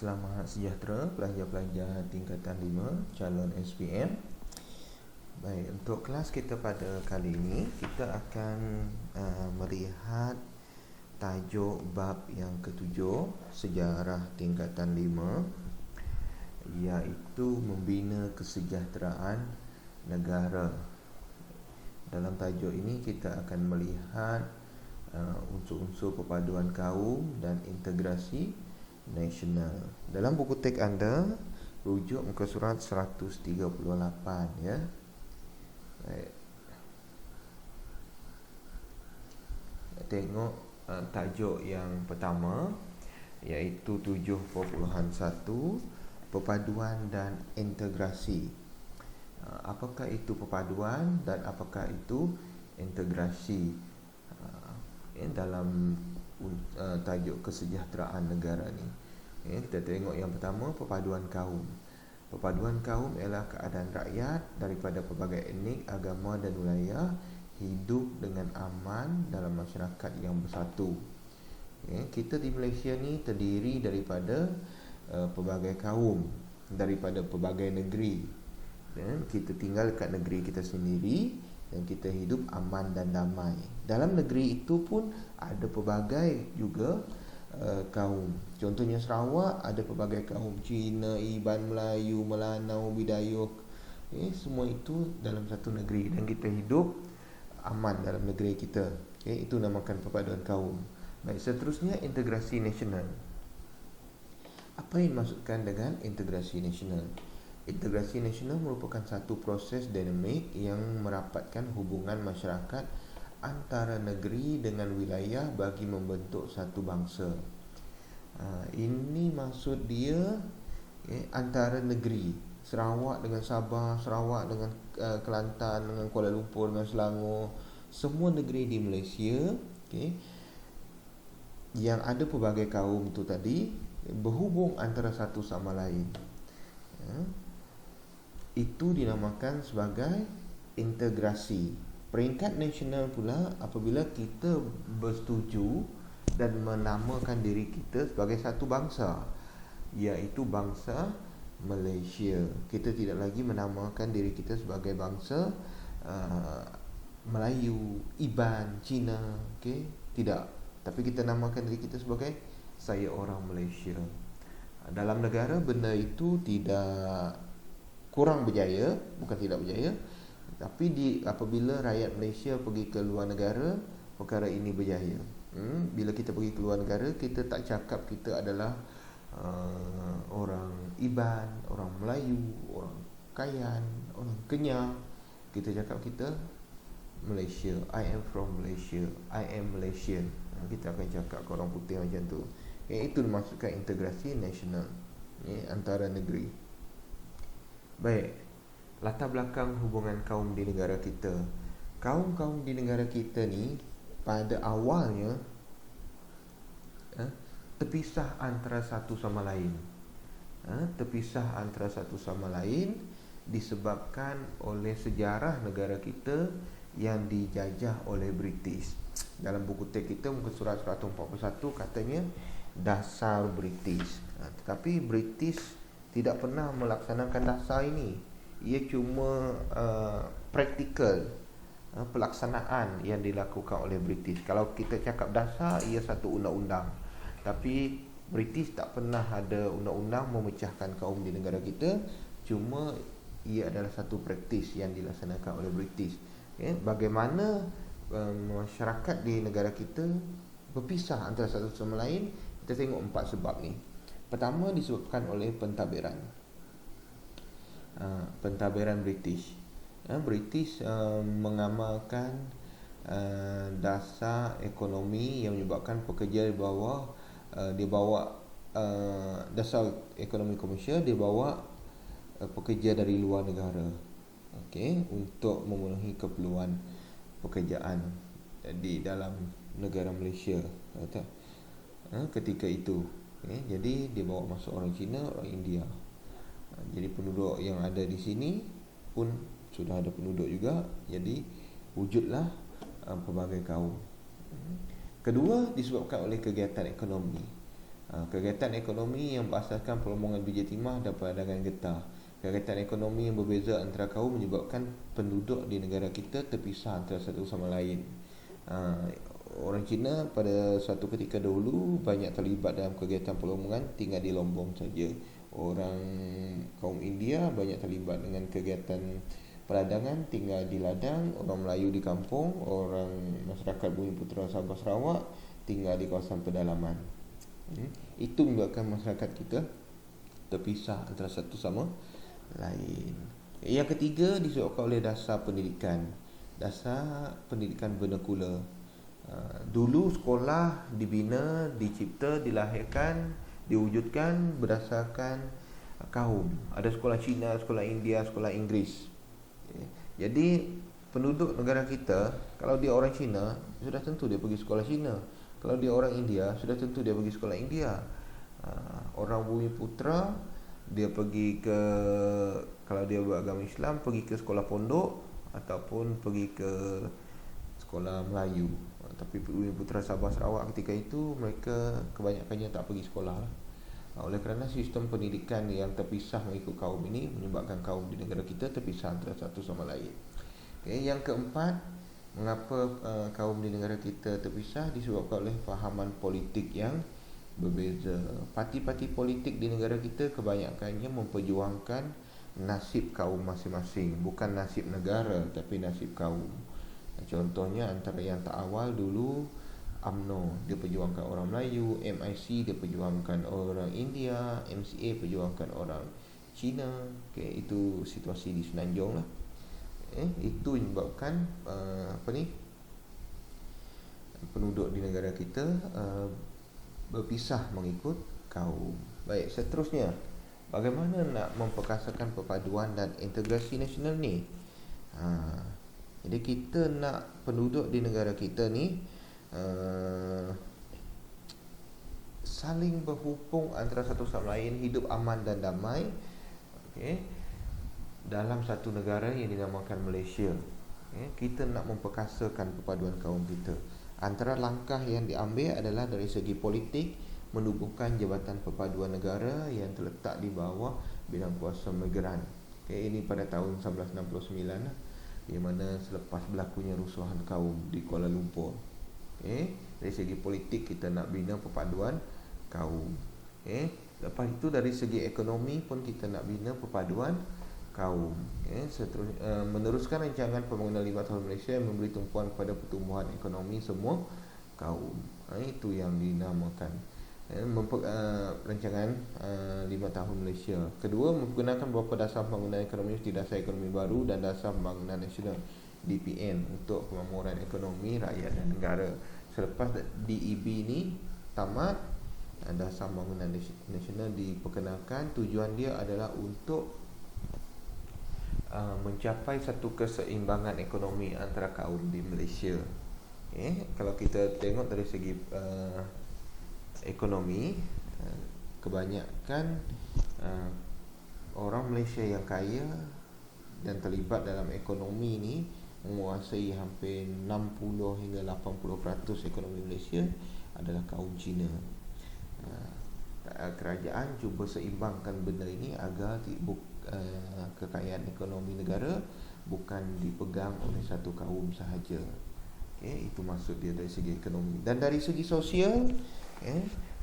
Selamat sejahtera pelajar-pelajar tingkatan 5 calon SPM. Baik, untuk kelas kita pada kali ini kita akan melihat tajuk bab yang ketujuh sejarah tingkatan 5, iaitu membina kesejahteraan negara. Dalam tajuk ini kita akan melihat unsur-unsur perpaduan kaum dan integrasi nasional. Dalam buku teks anda, rujuk muka surat 138 ya. Baik. Tengok tajuk yang pertama, iaitu 7.1 perpaduan dan integrasi. Apakah itu perpaduan dan apakah itu integrasi dalam tajuk kesejahteraan negara ni? Kita tengok yang pertama, perpaduan kaum. Perpaduan kaum ialah keadaan rakyat daripada pelbagai etnik, agama dan wilayah hidup dengan aman dalam masyarakat yang bersatu. Kita di Malaysia ni terdiri daripada pelbagai kaum, daripada pelbagai negeri. Kita tinggal dekat negeri kita sendiri dan kita hidup aman dan damai. Dalam negeri itu pun ada pelbagai juga kaum. Contohnya Sarawak ada pelbagai kaum, Cina, Iban, Melayu, Melanau, Bidayuh. Semua itu dalam satu negeri dan kita hidup aman dalam negeri kita. Itu namakan perpaduan kaum. Baik, seterusnya integrasi nasional. Apa yang dimaksudkan dengan integrasi nasional? Integrasi nasional merupakan satu proses dinamik yang merapatkan hubungan masyarakat antara negeri dengan wilayah bagi membentuk satu bangsa. Ini maksud dia antara negeri Sarawak dengan Sabah, Sarawak dengan Kelantan, dengan Kuala Lumpur, dengan Selangor. Semua negeri di Malaysia yang ada pelbagai kaum tu tadi berhubung antara satu sama lain. Itu dinamakan sebagai integrasi. Peringkat nasional pula apabila kita bersetuju dan menamakan diri kita sebagai satu bangsa, iaitu bangsa Malaysia. Kita tidak lagi menamakan diri kita sebagai bangsa Melayu, Iban, Cina, tidak. Tapi kita namakan diri kita sebagai saya orang Malaysia. Dalam negara benda itu tidak kurang berjaya, bukan tidak berjaya, tapi apabila rakyat Malaysia pergi ke luar negara, perkara ini berjaya. Bila kita pergi ke luar negara, kita tak cakap kita adalah orang Iban, orang Melayu, orang Kayan, orang Kenyang. Kita cakap kita Malaysia. I am from Malaysia, I am Malaysian. Kita akan cakap ke orang putih macam tu. Itu dimaksudkan integrasi nasional antara negeri. Baik, latar belakang hubungan kaum di negara kita. Kaum-kaum di negara kita ni pada awalnya terpisah antara satu sama lain. Terpisah antara satu sama lain disebabkan oleh sejarah negara kita yang dijajah oleh British. Dalam buku teks kita muka surat 141 katanya dasar British. Tetapi British tidak pernah melaksanakan dasar ini. Ia cuma praktikal pelaksanaan yang dilakukan oleh British. Kalau kita cakap dasar, ia satu undang-undang. Tapi British tak pernah ada undang-undang memecahkan kaum di negara kita. Cuma ia adalah satu praktis yang dilaksanakan oleh British. Bagaimana masyarakat di negara kita berpisah antara satu sama lain? Kita tengok 4 sebab ni. Pertama, disebabkan oleh pentadbiran. Pentadbiran British. British mengamalkan dasar ekonomi yang menyebabkan pekerja di bawah dasar ekonomi komersial dibawa pekerja dari luar negara, untuk memenuhi keperluan pekerjaan di dalam negara Malaysia ketika itu. Jadi dia bawa masuk orang Cina, orang India. Jadi penduduk yang ada di sini pun sudah ada penduduk juga. Jadi wujudlah pelbagai kaum. Kedua, disebabkan oleh kegiatan ekonomi. Kegiatan ekonomi yang berasaskan perlombongan biji timah dan perdagangan getah. Kegiatan ekonomi yang berbeza antara kaum menyebabkan penduduk di negara kita terpisah antara satu sama lain. Orang Cina pada satu ketika dahulu banyak terlibat dalam kegiatan perlombongan tinggal di Lombok saja. Orang kaum India banyak terlibat dengan kegiatan perdagangan tinggal di ladang. Orang Melayu di kampung, orang masyarakat Bumiputera Sabah Sarawak tinggal di kawasan pedalaman. Itu menyebabkan masyarakat kita terpisah antara satu sama lain. Yang ketiga disebabkan oleh dasar pendidikan. Dasar pendidikan vernakular. Dulu sekolah dibina, dicipta, dilahirkan, diwujudkan berdasarkan kaum. Ada sekolah Cina, sekolah India, sekolah Inggeris. Jadi penduduk negara kita, kalau dia orang Cina, sudah tentu dia pergi sekolah Cina. Kalau dia orang India, sudah tentu dia pergi sekolah India. Orang Bumiputera, dia pergi ke, kalau dia beragama Islam, pergi ke sekolah pondok ataupun pergi ke sekolah Melayu. Tapi Bumiputera Sabah Sarawak ketika itu mereka kebanyakannya tak pergi sekolah lah. Oleh kerana sistem pendidikan yang terpisah mengikut kaum ini menyebabkan kaum di negara kita terpisah antara satu sama lain. Yang keempat, mengapa kaum di negara kita terpisah disebabkan oleh fahaman politik yang berbeza. Parti-parti politik di negara kita kebanyakannya memperjuangkan nasib kaum masing-masing, bukan nasib negara tapi nasib kaum. Contohnya antara yang tak awal dulu, UMNO dia perjuangkan orang Melayu, MIC dia perjuangkan orang India, MCA perjuangkan orang Cina. Itu situasi di Semenanjung lah. Itu menyebabkan penduduk di negara kita berpisah mengikut kaum. Baik, seterusnya, bagaimana nak memperkasakan perpaduan dan integrasi nasional ni? Jadi kita nak penduduk di negara kita ni saling berhubung antara satu sama lain, hidup aman dan damai, dalam satu negara yang dinamakan Malaysia. Kita nak memperkasakan perpaduan kaum kita. Antara langkah yang diambil adalah dari segi politik, menubuhkan Jabatan Perpaduan Negara yang terletak di bawah bidang kuasa migran. Ini pada tahun 1969 lah, di mana selepas berlakunya rusuhan kaum di Kuala Lumpur. Dari segi politik kita nak bina perpaduan kaum. Lepas itu dari segi ekonomi pun kita nak bina perpaduan kaum. Seterusnya, meneruskan rancangan pembangunan 5 tahun Malaysia yang memberi tumpuan kepada pertumbuhan ekonomi semua kaum. Itu yang dinamakan rancangan 5 tahun Malaysia. Kedua, menggunakan beberapa dasar pembangunan ekonomi seperti dasar ekonomi baru dan dasar pembangunan nasional DPN untuk pemakmuran ekonomi rakyat dan negara. Selepas DEB ni tamat, dasar pembangunan nasional diperkenalkan. Tujuan dia adalah untuk mencapai satu keseimbangan ekonomi antara kaum di Malaysia. Kalau kita tengok dari segi ekonomi, kebanyakan orang Malaysia yang kaya dan terlibat dalam ekonomi ni menguasai hampir 60 hingga 80% ekonomi Malaysia adalah kaum Cina. Kerajaan cuba seimbangkan benda ini agar kekayaan ekonomi negara bukan dipegang oleh satu kaum sahaja. Itu maksud dia dari segi ekonomi. Dan dari segi sosial,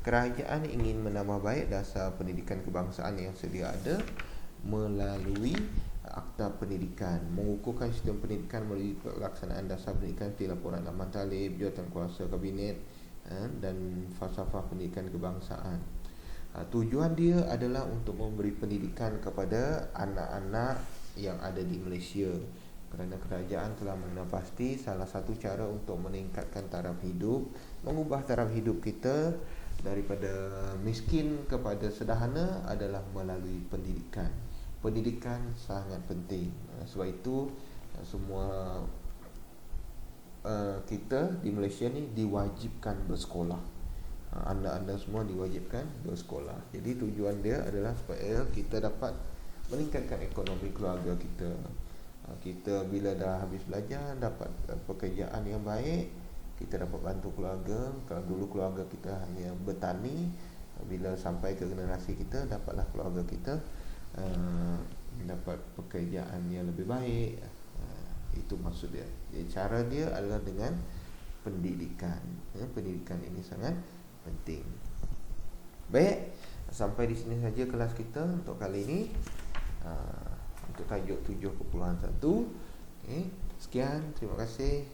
kerajaan ingin menambah baik dasar pendidikan kebangsaan yang sedia ada melalui Akta Pendidikan, mengukuhkan sistem pendidikan melalui pelaksanaan dasar pendidikan seperti laporan aman talib, jawatan kuasa kabinet dan falsafah pendidikan kebangsaan. Tujuan dia adalah untuk memberi pendidikan kepada anak-anak yang ada di Malaysia, kerana kerajaan telah mengenal pasti salah satu cara untuk meningkatkan taraf hidup, mengubah taraf hidup kita daripada miskin kepada sederhana adalah melalui pendidikan. Pendidikan sangat penting. Sebab itu semua kita di Malaysia ni diwajibkan bersekolah. Anda semua diwajibkan bersekolah. Jadi tujuan dia adalah supaya kita dapat meningkatkan ekonomi keluarga kita. Kita bila dah habis belajar, dapat pekerjaan yang baik, kita dapat bantu keluarga. Kalau dulu keluarga kita hanya bertani, Bila sampai ke generasi kita, dapatlah keluarga kita mendapat pekerjaan yang lebih baik. Itu maksud dia. Jadi cara dia adalah dengan pendidikan. Pendidikan ini sangat penting. Baik, sampai di sini saja kelas kita untuk kali ini. Untuk tajuk 7.1. Sekian, terima kasih.